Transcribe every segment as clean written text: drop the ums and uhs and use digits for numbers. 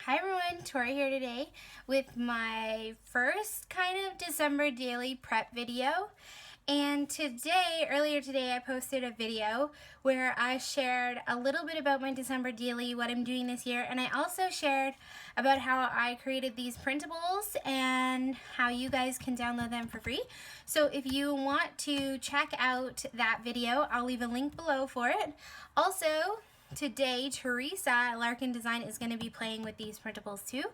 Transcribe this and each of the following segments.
Hi everyone, Tori here today with my first kind of December daily prep video. And earlier today, I posted a video where I shared a little bit about my December daily, what I'm doing this year, and I also shared about how I created these printables and how you guys can download them for free. So if you want to check out that video, I'll leave a link below for it. Also, today, Teresa at Larkin Design is going to be playing with these printables too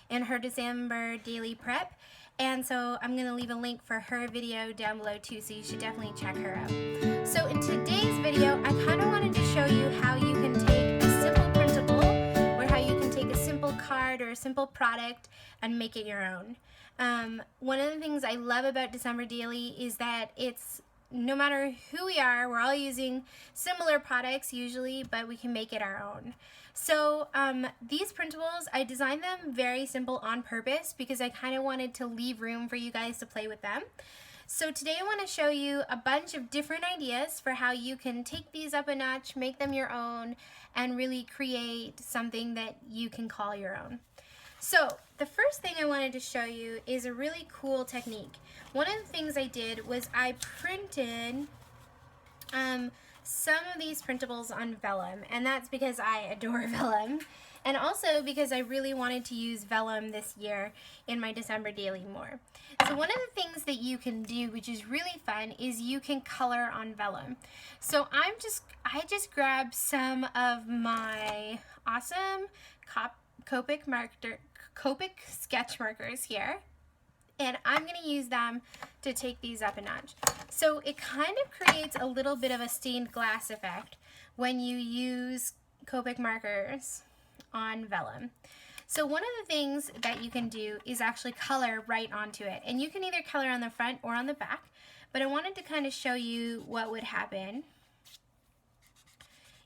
in her December daily prep. And so I'm going to leave a link for her video down below too, so you should definitely check her out. So in today's video, I kind of wanted to show you how you can take a simple printable or how you can take a simple card or a simple product and make it your own. One of the things I love about December Daily is that it's no matter who we are, we're all using similar products usually, but we can make it our own. So these printables, I designed them very simple on purpose because I kind of wanted to leave room for you guys to play with them. So today I want to show you a bunch of different ideas for how you can take these up a notch, make them your own, and really create something that you can call your own. So the first thing I wanted to show you is a really cool technique. One of the things I did was I printed some of these printables on Vellum, and that's because I adore Vellum, and also because I really wanted to use Vellum this year in my December daily more. So one of the things that you can do, which is really fun, is you can color on Vellum. So I just grabbed some of my awesome Copic sketch markers here, and I'm going to use them to take these up a notch. So it kind of creates a little bit of a stained glass effect when you use Copic markers on Vellum. So one of the things that you can do is actually color right onto it, and you can either color on the front or on the back, but I wanted to kind of show you what would happen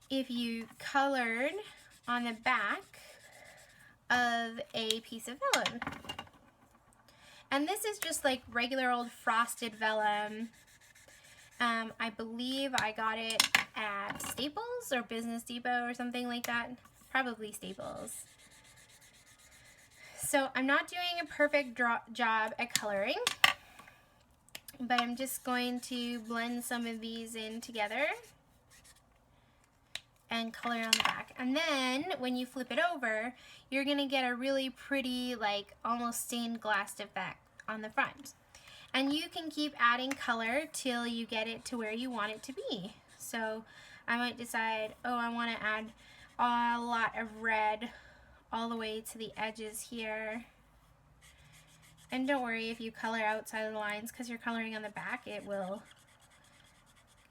if you colored on the back of a piece of vellum. And this is just like regular old frosted vellum. I believe I got it at Staples or Business Depot or something like that. Probably Staples. So I'm not doing a perfect job at coloring, but I'm just going to blend some of these in together and color on the back. And then when you flip it over, you're gonna get a really pretty, like almost stained glass effect on the front. And you can keep adding color till you get it to where you want it to be. So I might decide, oh, I want to add a lot of red all the way to the edges here. And don't worry if you color outside of the lines, because you're coloring on the back,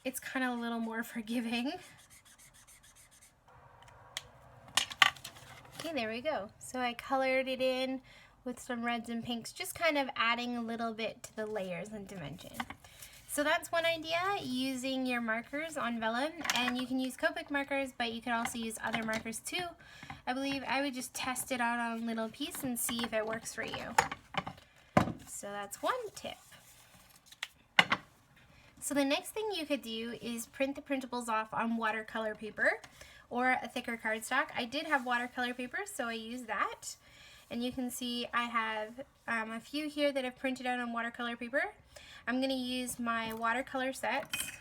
it's kind of a little more forgiving. Okay, there we go. So I colored it in with some reds and pinks, just kind of adding a little bit to the layers and dimension. So that's one idea, using your markers on Vellum, and you can use Copic markers, but you can also use other markers too. I believe I would just test it out on a little piece and see if it works for you. So that's one tip. So the next thing you could do is print the printables off on watercolor paper or a thicker cardstock. I did have watercolor paper, so I used that. And you can see I have a few here that I've printed out on watercolor paper. I'm going to use my watercolor sets,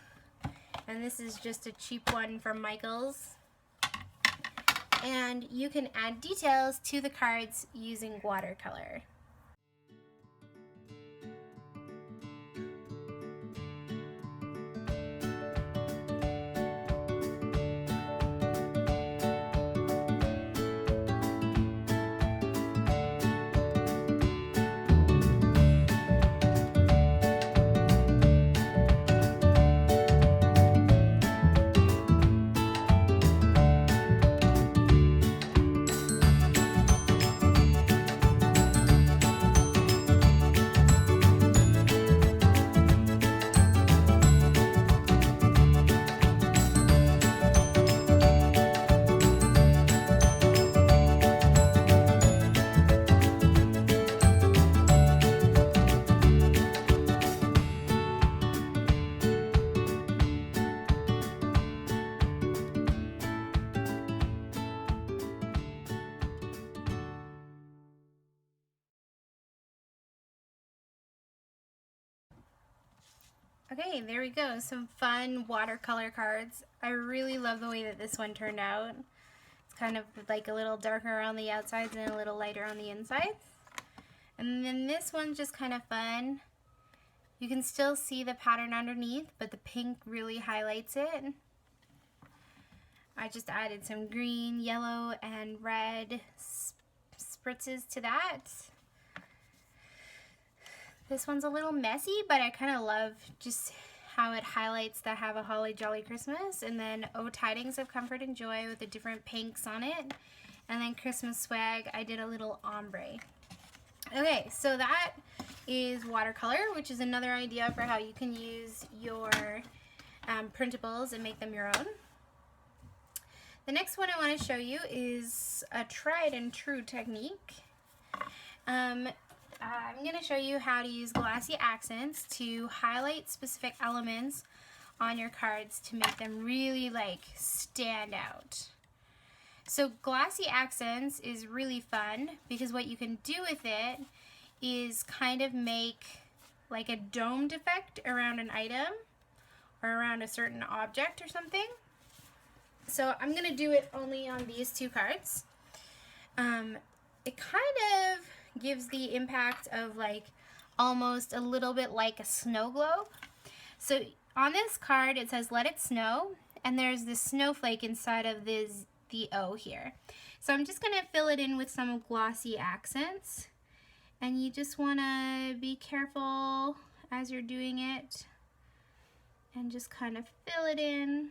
and this is just a cheap one from Michael's. And you can add details to the cards using watercolor. Okay, there we go. Some fun watercolor cards. I really love the way that this one turned out. It's kind of like a little darker on the outsides and a little lighter on the insides. And then this one's just kind of fun. You can still see the pattern underneath, but the pink really highlights it. I just added some green, yellow, and red spritzes to that. This one's a little messy, but I kind of love just how it highlights the Have a Holly Jolly Christmas, and then Oh Tidings of Comfort and Joy with the different pinks on it, and then Christmas Swag, I did a little ombre. Okay, so that is watercolor, which is another idea for how you can use your printables and make them your own. The next one I want to show you is a tried and true technique. I'm going to show you how to use Glossy Accents to highlight specific elements on your cards to make them really like stand out. So Glossy Accents is really fun because what you can do with it is kind of make like a domed effect around an item or around a certain object or something. So I'm going to do it only on these two cards. It kind of gives the impact of like almost a little bit like a snow globe. So on this card it says let it snow, and there's this snowflake inside of the O here. So I'm just going to fill it in with some Glossy Accents, and you just want to be careful as you're doing it and just kind of fill it in.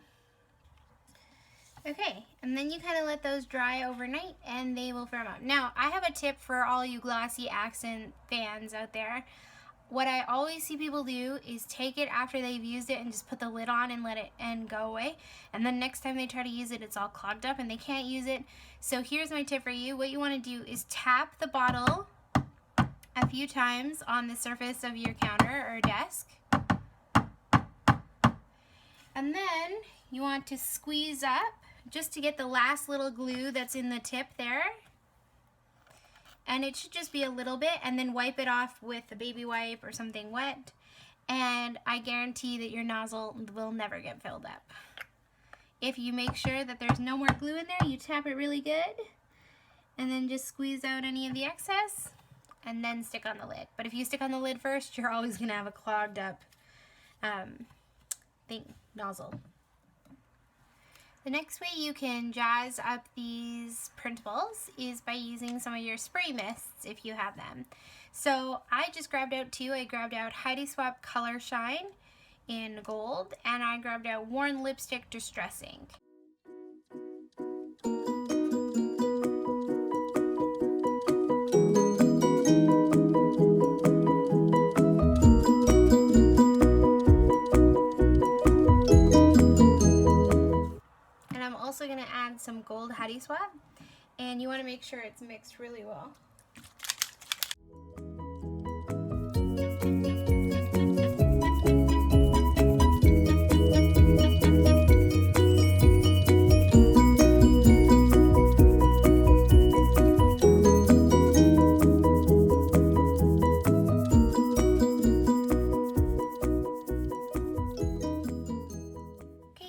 Okay, and then you kind of let those dry overnight and they will firm up. Now, I have a tip for all you Glossy Accent fans out there. What I always see people do is take it after they've used it and just put the lid on and let it go away. And then next time they try to use it, it's all clogged up and they can't use it. So here's my tip for you. What you want to do is tap the bottle a few times on the surface of your counter or desk. And then you want to squeeze up just to get the last little glue that's in the tip there. And it should just be a little bit, and then wipe it off with a baby wipe or something wet. And I guarantee that your nozzle will never get filled up. If you make sure that there's no more glue in there, you tap it really good. And then just squeeze out any of the excess and then stick on the lid. But if you stick on the lid first, you're always going to have a clogged up nozzle. The next way you can jazz up these printables is by using some of your spray mists if you have them. So I just grabbed out two. I grabbed out Heidi Swapp Color Shine in gold, and I grabbed out Worn Lipstick Distressing. Also going to add some gold Heidi Swapp, and you want to make sure it's mixed really well.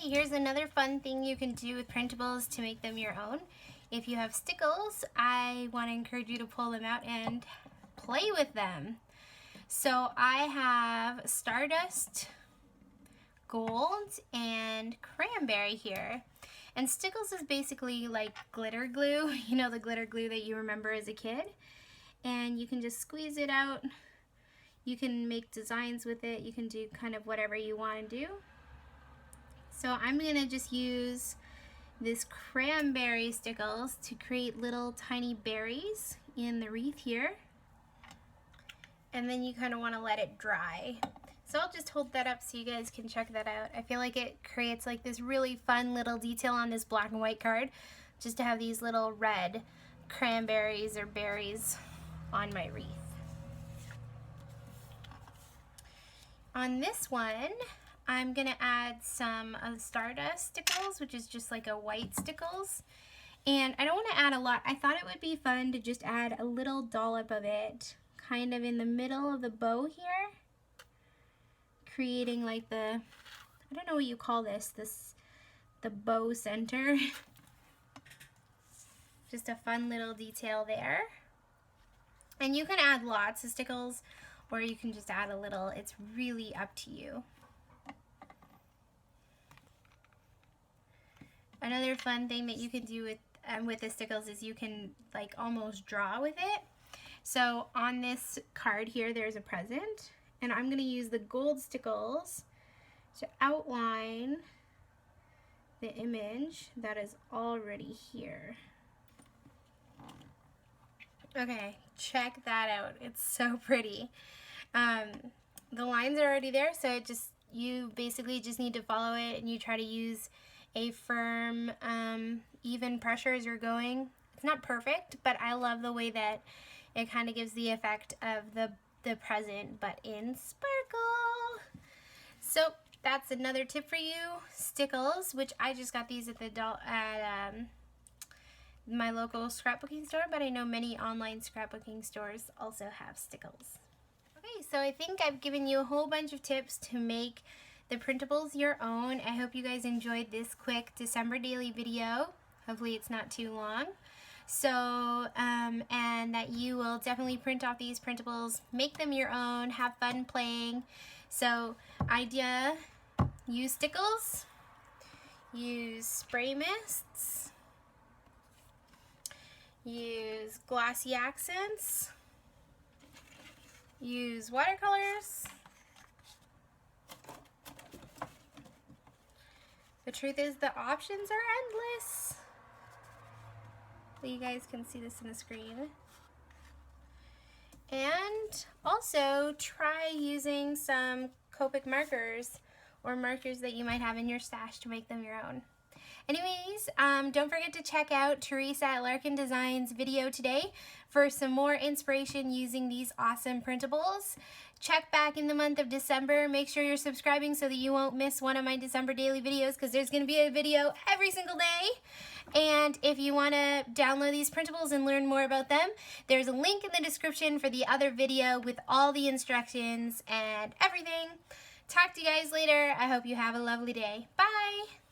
Here's another fun thing you can do with printables to make them your own. If you have stickles, I want to encourage you to pull them out and play with them. So I have Stardust, Gold, and Cranberry here. And stickles is basically like glitter glue, you know, the glitter glue that you remember as a kid. And you can just squeeze it out. You can make designs with it. You can do kind of whatever you want to do. So I'm going to just use this cranberry stickles to create little tiny berries in the wreath here. And then you kind of want to let it dry. So I'll just hold that up so you guys can check that out. I feel like it creates like this really fun little detail on this black and white card, just to have these little red cranberries or berries on my wreath. On this one, I'm going to add some of Stardust stickles, which is just like a white stickles. And I don't want to add a lot. I thought it would be fun to just add a little dollop of it kind of in the middle of the bow here. creating like the, I don't know what you call this, the bow center. Just a fun little detail there. And you can add lots of stickles or you can just add a little. It's really up to you. Another fun thing that you can do with the stickles is you can like almost draw with it. So on this card here, there's a present, and I'm going to use the gold stickles to outline the image that is already here. Okay, check that out. It's so pretty. The lines are already there, so you basically just need to follow it, and you try to use a firm, even pressure as you're going. It's not perfect, but I love the way that it kind of gives the effect of the present, but in sparkle. So that's another tip for you. Stickles, which I just got these at my local scrapbooking store, but I know many online scrapbooking stores also have stickles. Okay, so I think I've given you a whole bunch of tips to make the printables your own. I hope you guys enjoyed this quick December daily video. Hopefully it's not too long. So, and that you will definitely print off these printables, make them your own, have fun playing. So, idea, use stickles, use spray mists, use Glossy Accents, use watercolors. The truth is the options are endless. You guys can see this in the screen. And also try using some Copic markers or markers that you might have in your stash to make them your own. Anyways, don't forget to check out Teresa at Larkin Designs video today for some more inspiration using these awesome printables. Check back in the month of December. Make sure you're subscribing so that you won't miss one of my December daily videos, because there's going to be a video every single day. And if you want to download these printables and learn more about them, there's a link in the description for the other video with all the instructions and everything. Talk to you guys later. I hope you have a lovely day. Bye!